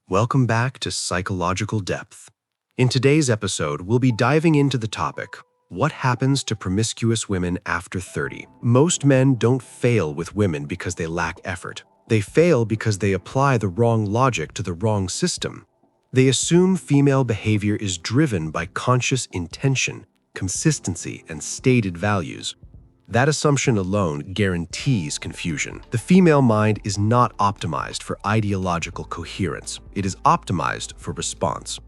Welcome back to Psychological Depth. In today's episode, we'll be diving into the topic, what happens to promiscuous women after 30? Most men don't fail with women because they lack effort. They fail because they apply the wrong logic to the wrong system. They assume female behavior is driven by conscious intention, consistency, and stated values. That assumption alone guarantees confusion. The female mind is not optimized for ideological coherence. It is optimized for response.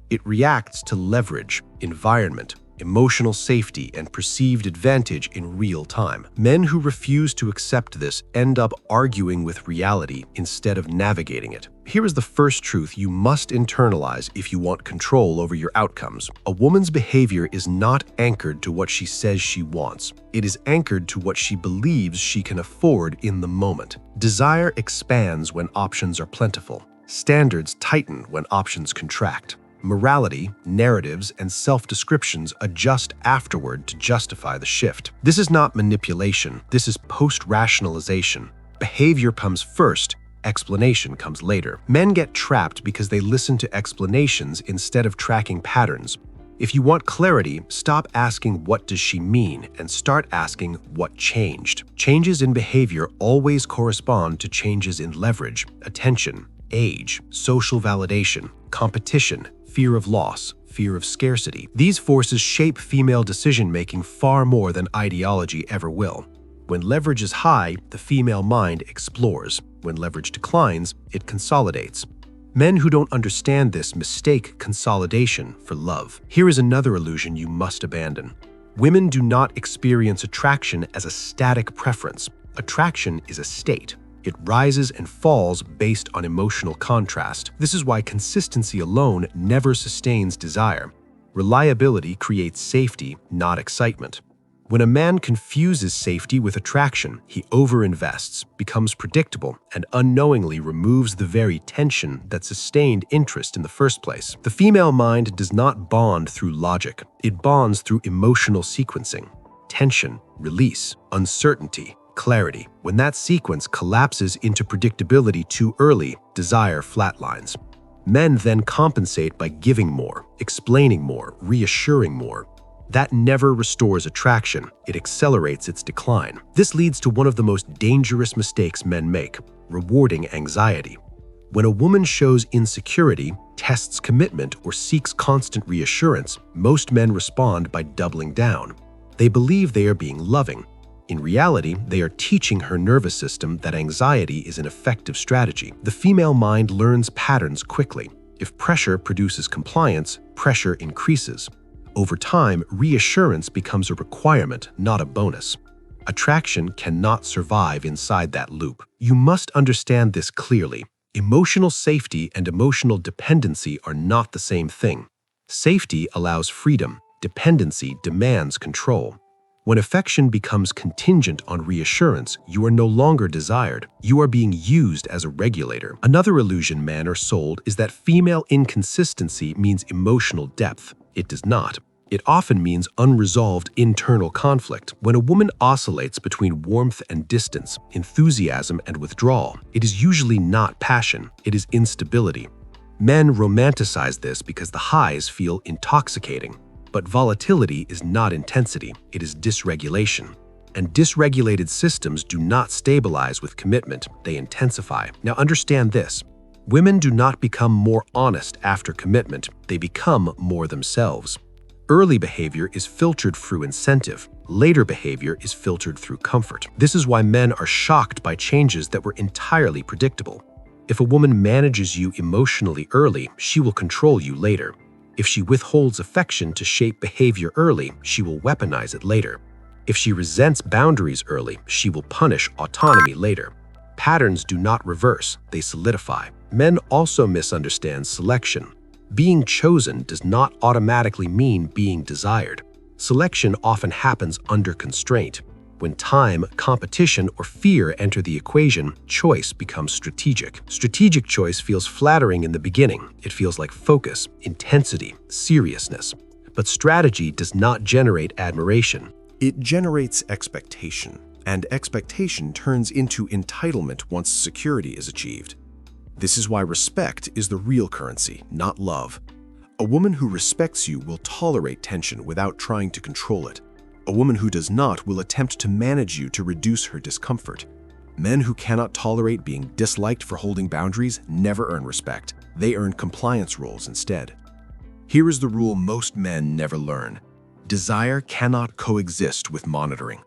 It reacts to leverage, environment, emotional safety, and perceived advantage in real time. Men who refuse to accept this end up arguing with reality instead of navigating it. Here is the first truth you must internalize if you want control over your outcomes. A woman's behavior is not anchored to what she says she wants. It is anchored to what she believes she can afford in the moment. Desire expands when options are plentiful. Standards tighten when options contract. Morality, narratives, and self-descriptions adjust afterward to justify the shift. This is not manipulation. This is post-rationalization. Behavior comes first, explanation comes later. Men get trapped because they listen to explanations instead of tracking patterns. If you want clarity, stop asking what does she mean and start asking what changed. Changes in behavior always correspond to changes in leverage, attention, age, social validation, competition, fear of loss, fear of scarcity. These forces shape female decision-making far more than ideology ever will. When leverage is high, the female mind explores. When leverage declines, it consolidates. Men who don't understand this mistake consolidation for love. Here is another illusion you must abandon. Women do not experience attraction as a static preference. Attraction is a state. It rises and falls based on emotional contrast. This is why consistency alone never sustains desire. Reliability creates safety, not excitement. When a man confuses safety with attraction, he overinvests, becomes predictable, and unknowingly removes the very tension that sustained interest in the first place. The female mind does not bond through logic. It bonds through emotional sequencing. Tension, release, uncertainty, clarity. When that sequence collapses into predictability too early, desire flatlines. Men then compensate by giving more, explaining more, reassuring more. That never restores attraction. It accelerates its decline. This leads to one of the most dangerous mistakes men make, rewarding anxiety. When a woman shows insecurity, tests commitment, or seeks constant reassurance, most men respond by doubling down. They believe they are being loving. In reality, they are teaching her nervous system that anxiety is an effective strategy. The female mind learns patterns quickly. If pressure produces compliance, pressure increases. Over time, reassurance becomes a requirement, not a bonus. Attraction cannot survive inside that loop. You must understand this clearly. Emotional safety and emotional dependency are not the same thing. Safety allows freedom. Dependency demands control. When affection becomes contingent on reassurance, you are no longer desired. You are being used as a regulator. Another illusion men are sold is that female inconsistency means emotional depth. It does not. It often means unresolved internal conflict. When a woman oscillates between warmth and distance, enthusiasm and withdrawal, it is usually not passion, it is instability. Men romanticize this because the highs feel intoxicating. But volatility is not intensity, it is dysregulation. And dysregulated systems do not stabilize with commitment, they intensify. Now understand this. Women do not become more honest after commitment, they become more themselves. Early behavior is filtered through incentive. Later behavior is filtered through comfort. This is why men are shocked by changes that were entirely predictable. If a woman manages you emotionally early, she will control you later. If she withholds affection to shape behavior early, she will weaponize it later. If she resents boundaries early, she will punish autonomy later. Patterns do not reverse, they solidify. Men also misunderstand selection. Being chosen does not automatically mean being desired. Selection often happens under constraint. When time, competition, or fear enter the equation, choice becomes strategic. Strategic choice feels flattering in the beginning. It feels like focus, intensity, seriousness. But strategy does not generate admiration. It generates expectation, and expectation turns into entitlement once security is achieved. This is why respect is the real currency, not love. A woman who respects you will tolerate tension without trying to control it. A woman who does not will attempt to manage you to reduce her discomfort. Men who cannot tolerate being disliked for holding boundaries never earn respect. They earn compliance roles instead. Here is the rule most men never learn. Desire cannot coexist with monitoring.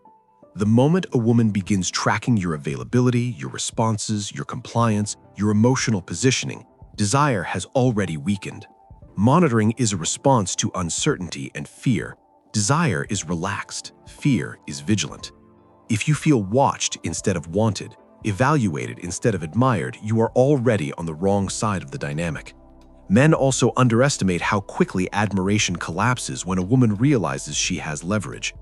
The moment a woman begins tracking your availability, your responses, your compliance, your emotional positioning, desire has already weakened. Monitoring is a response to uncertainty and fear. Desire is relaxed. Fear is vigilant. If you feel watched instead of wanted, evaluated instead of admired, you are already on the wrong side of the dynamic. Men also underestimate how quickly admiration collapses when a woman realizes she has leverage.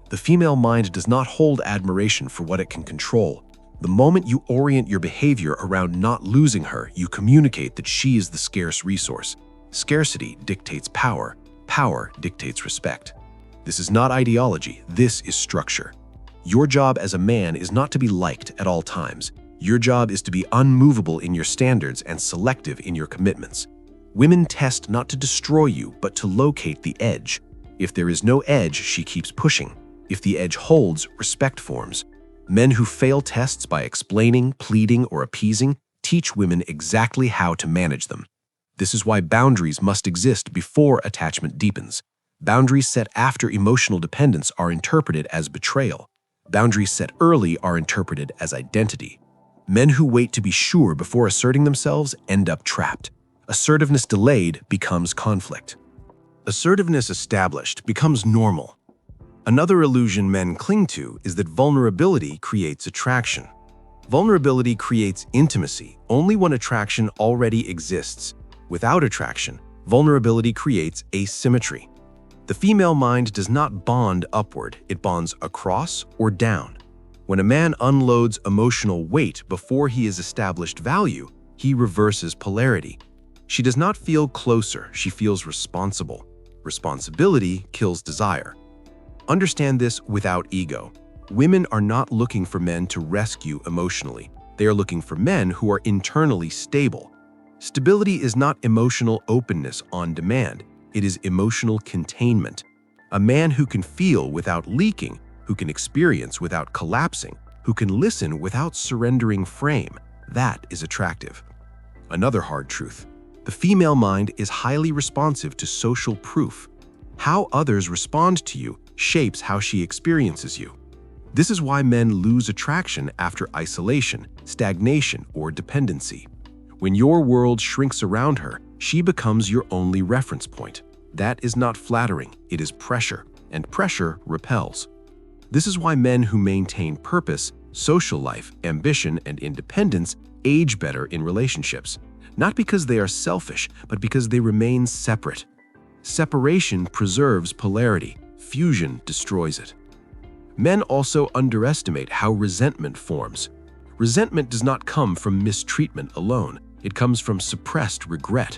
The female mind does not hold admiration for what it can control. The moment you orient your behavior around not losing her, you communicate that she is the scarce resource. Scarcity dictates power. Power dictates respect. This is not ideology, this is structure. Your job as a man is not to be liked at all times. Your job is to be unmovable in your standards and selective in your commitments. Women test not to destroy you, but to locate the edge. If there is no edge, she keeps pushing. If the edge holds, respect forms. Men who fail tests by explaining, pleading, or appeasing teach women exactly how to manage them. This is why boundaries must exist before attachment deepens. Boundaries set after emotional dependence are interpreted as betrayal. Boundaries set early are interpreted as identity. Men who wait to be sure before asserting themselves end up trapped. Assertiveness delayed becomes conflict. Assertiveness established becomes normal. Another illusion men cling to is that vulnerability creates attraction. Vulnerability creates intimacy only when attraction already exists. Without attraction, vulnerability creates asymmetry. The female mind does not bond upward, it bonds across or down. When a man unloads emotional weight before he has established value, he reverses polarity. She does not feel closer, she feels responsible. Responsibility kills desire. Understand this without ego. Women are not looking for men to rescue emotionally. They are looking for men who are internally stable. Stability is not emotional openness on demand. It is emotional containment. A man who can feel without leaking, who can experience without collapsing, who can listen without surrendering frame, that is attractive. Another hard truth. The female mind is highly responsive to social proof. How others respond to you shapes how she experiences you. This is why men lose attraction after isolation, stagnation, or dependency. When your world shrinks around her, she becomes your only reference point. That is not flattering, it is pressure, and pressure repels. This is why men who maintain purpose, social life, ambition, and independence age better in relationships. Not because they are selfish, but because they remain separate. Separation preserves polarity. Fusion destroys it. Men also underestimate how resentment forms. Resentment does not come from mistreatment alone. It comes from suppressed regret.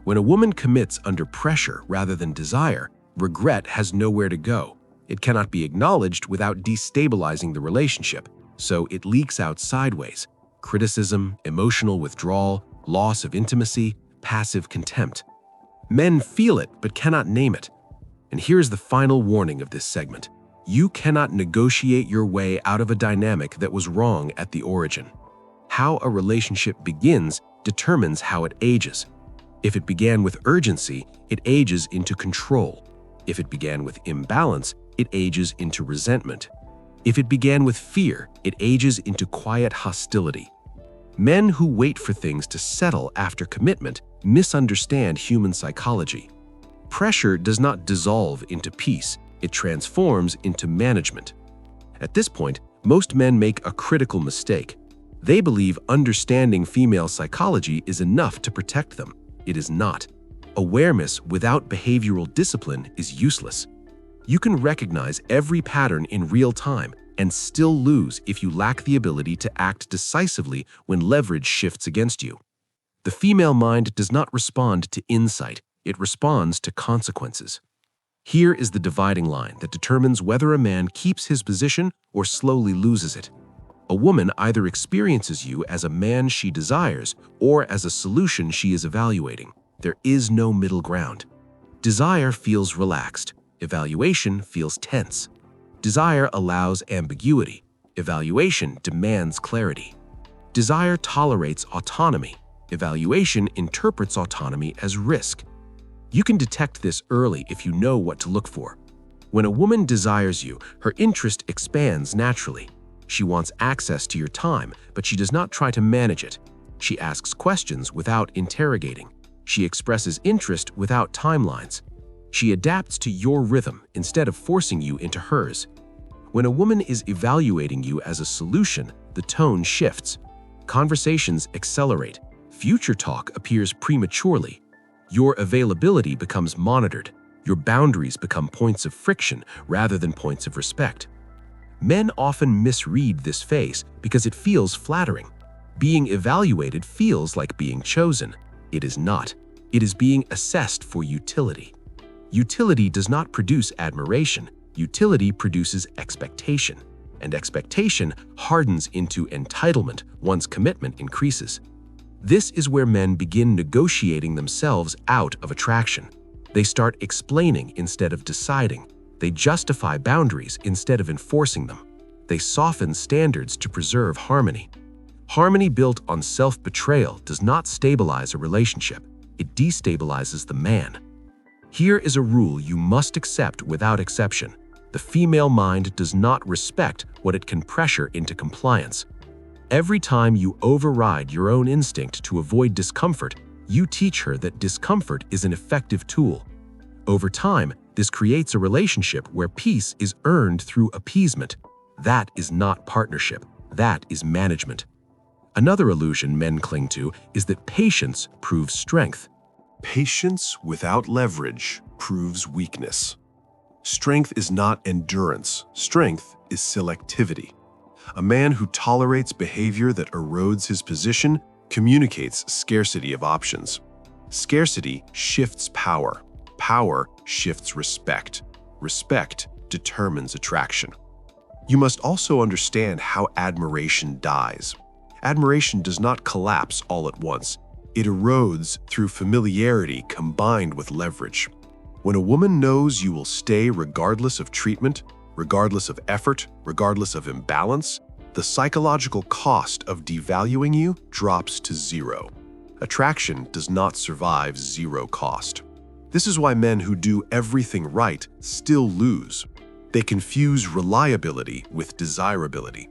When a woman commits under pressure rather than desire, regret has nowhere to go. It cannot be acknowledged without destabilizing the relationship, so it leaks out sideways. Criticism, emotional withdrawal, loss of intimacy, passive contempt. Men feel it but cannot name it. And here's the final warning of this segment. You cannot negotiate your way out of a dynamic that was wrong at the origin. How a relationship begins determines how it ages. If it began with urgency, it ages into control. If it began with imbalance, it ages into resentment. If it began with fear, it ages into quiet hostility. Men who wait for things to settle after commitment misunderstand human psychology. Pressure does not dissolve into peace, it transforms into management. At this point, most men make a critical mistake. They believe understanding female psychology is enough to protect them. It is not. Awareness without behavioral discipline is useless. You can recognize every pattern in real time and still lose if you lack the ability to act decisively when leverage shifts against you. The female mind does not respond to insight, it responds to consequences. Here is the dividing line that determines whether a man keeps his position or slowly loses it. A woman either experiences you as a man she desires or as a solution she is evaluating. There is no middle ground. Desire feels relaxed. Evaluation feels tense. Desire allows ambiguity. Evaluation demands clarity. Desire tolerates autonomy. Evaluation interprets autonomy as risk. You can detect this early if you know what to look for. When a woman desires you, her interest expands naturally. She wants access to your time, but she does not try to manage it. She asks questions without interrogating. She expresses interest without timelines. She adapts to your rhythm instead of forcing you into hers. When a woman is evaluating you as a solution, the tone shifts. Conversations accelerate. Future talk appears prematurely. Your availability becomes monitored. Your boundaries become points of friction rather than points of respect. Men often misread this phase because it feels flattering. Being evaluated feels like being chosen. It is not. It is being assessed for utility. Utility does not produce admiration. Utility produces expectation. And expectation hardens into entitlement once commitment increases. This is where men begin negotiating themselves out of attraction. They start explaining instead of deciding. They justify boundaries instead of enforcing them. They soften standards to preserve harmony. Harmony built on self-betrayal does not stabilize a relationship. It destabilizes the man. Here is a rule you must accept without exception. The female mind does not respect what it can pressure into compliance. Every time you override your own instinct to avoid discomfort, you teach her that discomfort is an effective tool. Over time, this creates a relationship where peace is earned through appeasement. That is not partnership. That is management. Another illusion men cling to is that patience proves strength. Patience without leverage proves weakness. Strength is not endurance. Strength is selectivity. A man who tolerates behavior that erodes his position communicates scarcity of options. Scarcity shifts power. Power shifts respect. Respect determines attraction. You must also understand how admiration dies. Admiration does not collapse all at once. It erodes through familiarity combined with leverage. When a woman knows you will stay regardless of treatment, regardless of effort, regardless of imbalance, the psychological cost of devaluing you drops to zero. Attraction does not survive zero cost. This is why men who do everything right still lose. They confuse reliability with desirability.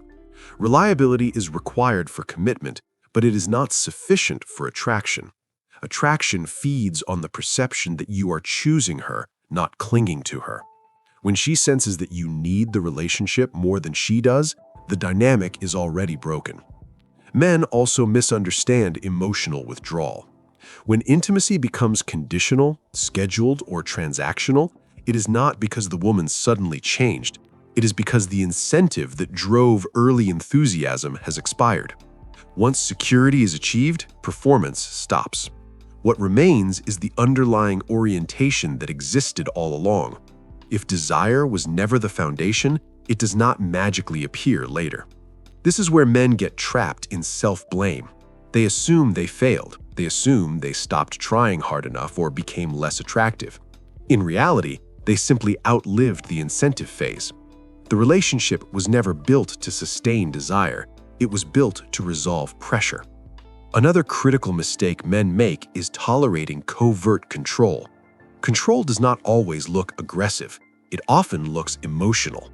Reliability is required for commitment, but it is not sufficient for attraction. Attraction feeds on the perception that you are choosing her, not clinging to her. When she senses that you need the relationship more than she does, the dynamic is already broken. Men also misunderstand emotional withdrawal. When intimacy becomes conditional, scheduled, or transactional, it is not because the woman suddenly changed. It is because the incentive that drove early enthusiasm has expired. Once security is achieved, performance stops. What remains is the underlying orientation that existed all along. If desire was never the foundation, it does not magically appear later. This is where men get trapped in self-blame. They assume they failed. They assume they stopped trying hard enough or became less attractive. In reality, they simply outlived the incentive phase. The relationship was never built to sustain desire. It was built to resolve pressure. Another critical mistake men make is tolerating covert control. Control does not always look aggressive. It often looks emotional.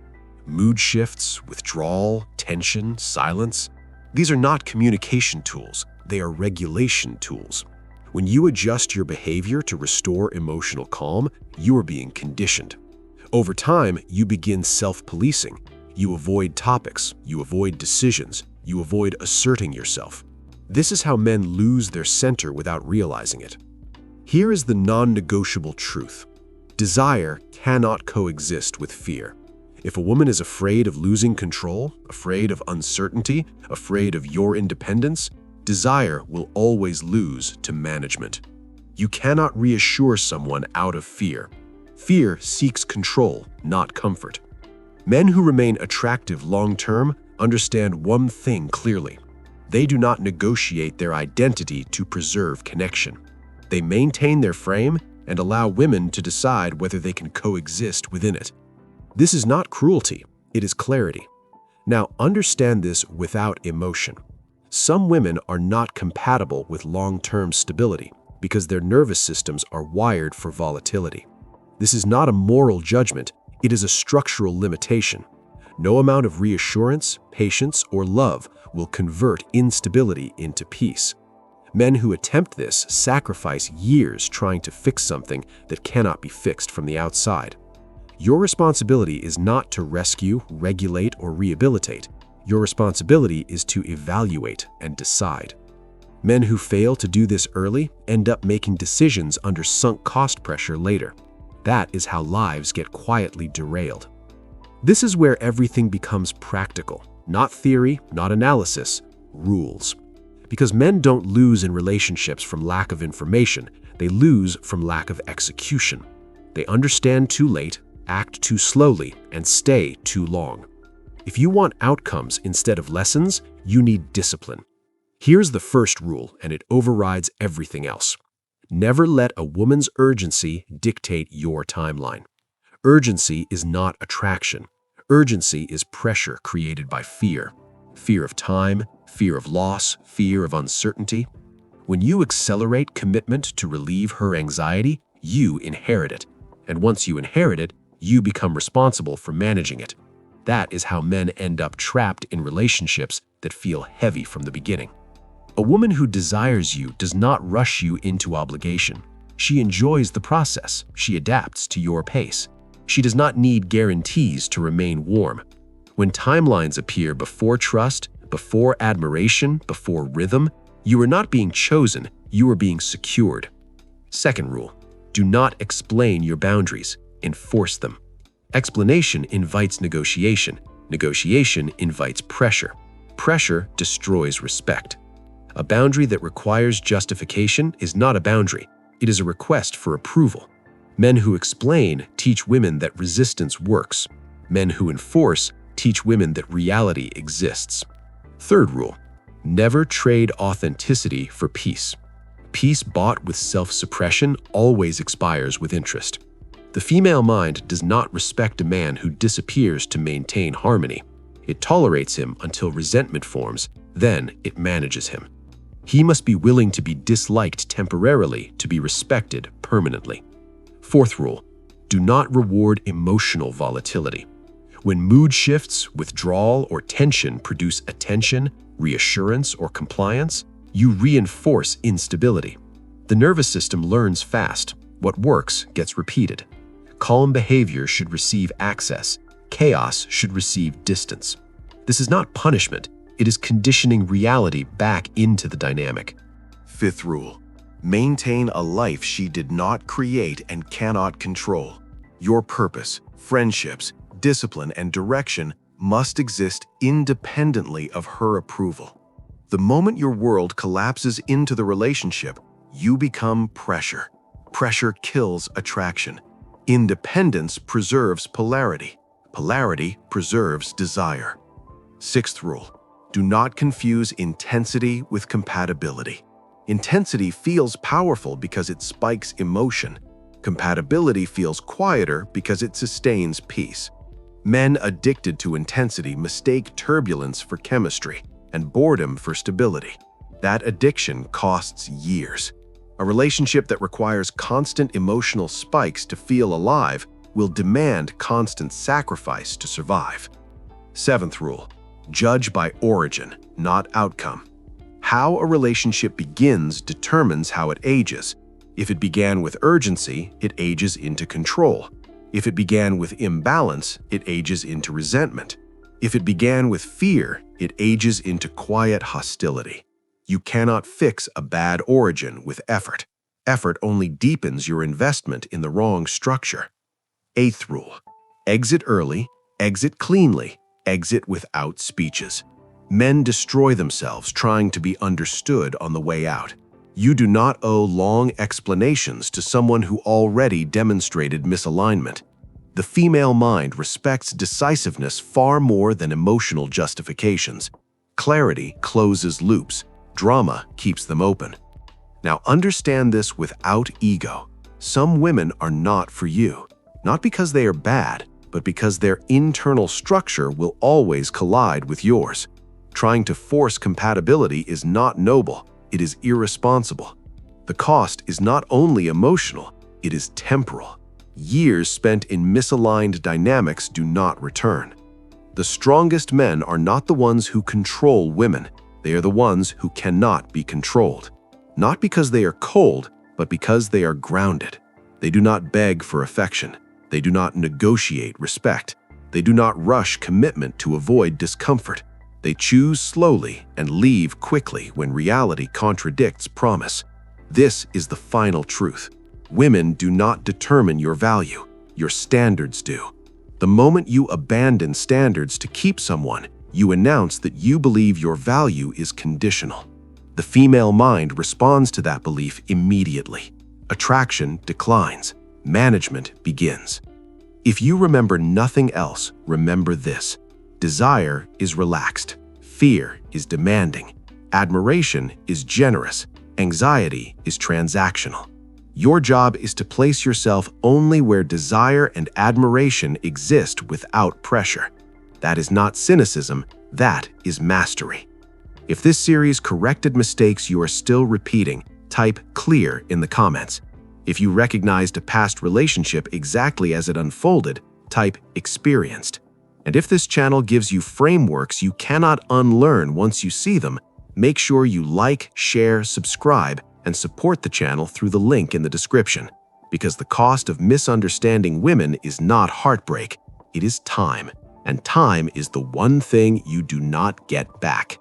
Mood shifts, withdrawal, tension, silence. These are not communication tools. They are regulation tools. When you adjust your behavior to restore emotional calm, you are being conditioned. Over time, you begin self-policing. You avoid topics. You avoid decisions. You avoid asserting yourself. This is how men lose their center without realizing it. Here is the non-negotiable truth. Desire cannot coexist with fear. If a woman is afraid of losing control, afraid of uncertainty, afraid of your independence, desire will always lose to management. You cannot reassure someone out of fear. Fear seeks control, not comfort. Men who remain attractive long-term understand one thing clearly. They do not negotiate their identity to preserve connection. They maintain their frame and allow women to decide whether they can coexist within it. This is not cruelty, it is clarity. Now, understand this without emotion. Some women are not compatible with long-term stability because their nervous systems are wired for volatility. This is not a moral judgment, it is a structural limitation. No amount of reassurance, patience, or love will convert instability into peace. Men who attempt this sacrifice years trying to fix something that cannot be fixed from the outside. Your responsibility is not to rescue, regulate, or rehabilitate. Your responsibility is to evaluate and decide. Men who fail to do this early end up making decisions under sunk cost pressure later. That is how lives get quietly derailed. This is where everything becomes practical, not theory, not analysis, rules. Because men don't lose in relationships from lack of information, they lose from lack of execution. They understand too late, act too slowly, and stay too long. If you want outcomes instead of lessons, you need discipline. Here's the first rule, and it overrides everything else. Never let a woman's urgency dictate your timeline. Urgency is not attraction. Urgency is pressure created by fear. Fear of time, fear of loss, fear of uncertainty. When you accelerate commitment to relieve her anxiety, you inherit it. And once you inherit it, you become responsible for managing it. That is how men end up trapped in relationships that feel heavy from the beginning. A woman who desires you does not rush you into obligation. She enjoys the process. She adapts to your pace. She does not need guarantees to remain warm. When timelines appear before trust, before admiration, before rhythm, you are not being chosen, you are being secured. Second rule, do not explain your boundaries, enforce them. Explanation invites negotiation. Negotiation invites pressure. Pressure destroys respect. A boundary that requires justification is not a boundary. It is a request for approval. Men who explain teach women that resistance works. Men who enforce teach women that reality exists. Third rule, never trade authenticity for peace. Peace bought with self-suppression always expires with interest. The female mind does not respect a man who disappears to maintain harmony. It tolerates him until resentment forms, then it manages him. He must be willing to be disliked temporarily to be respected permanently. Fourth rule, do not reward emotional volatility. When mood shifts, withdrawal, or tension produce attention, reassurance, or compliance, you reinforce instability. The nervous system learns fast. What works gets repeated. Calm behavior should receive access. Chaos should receive distance. This is not punishment. It is conditioning reality back into the dynamic. Fifth rule, maintain a life she did not create and cannot control. Your purpose, friendships, discipline, and direction must exist independently of her approval. The moment your world collapses into the relationship, you become pressure. Pressure kills attraction. Independence preserves polarity. Polarity preserves desire. Sixth rule, do not confuse intensity with compatibility. Intensity feels powerful because it spikes emotion. Compatibility feels quieter because it sustains peace. Men addicted to intensity mistake turbulence for chemistry and boredom for stability. That addiction costs years. A relationship that requires constant emotional spikes to feel alive will demand constant sacrifice to survive. Seventh rule, judge by origin, not outcome. How a relationship begins determines how it ages. If it began with urgency, it ages into control. If it began with imbalance, it ages into resentment. If it began with fear, it ages into quiet hostility. You cannot fix a bad origin with effort. Effort only deepens your investment in the wrong structure. Eighth rule, exit early, exit cleanly, exit without speeches. Men destroy themselves trying to be understood on the way out. You do not owe long explanations to someone who already demonstrated misalignment. The female mind respects decisiveness far more than emotional justifications. Clarity closes loops. Drama keeps them open. Now understand this without ego. Some women are not for you, not because they are bad, but because their internal structure will always collide with yours. Trying to force compatibility is not noble, it is irresponsible. The cost is not only emotional, it is temporal. Years spent in misaligned dynamics do not return. The strongest men are not the ones who control women, they are the ones who cannot be controlled. Not because they are cold, but because they are grounded. They do not beg for affection. They do not negotiate respect. They do not rush commitment to avoid discomfort. They choose slowly and leave quickly when reality contradicts promise. This is the final truth. Women do not determine your value. Your standards do. The moment you abandon standards to keep someone, you announce that you believe your value is conditional. The female mind responds to that belief immediately. Attraction declines. Management begins. If you remember nothing else, remember this. Desire is relaxed. Fear is demanding. Admiration is generous. Anxiety is transactional. Your job is to place yourself only where desire and admiration exist without pressure. That is not cynicism, that is mastery. If this series corrected mistakes you are still repeating, type "clear" in the comments. If you recognized a past relationship exactly as it unfolded, type "experienced." And if this channel gives you frameworks you cannot unlearn once you see them, make sure you like, share, subscribe, and support the channel through the link in the description. Because the cost of misunderstanding women is not heartbreak, it is time. And time is the one thing you do not get back.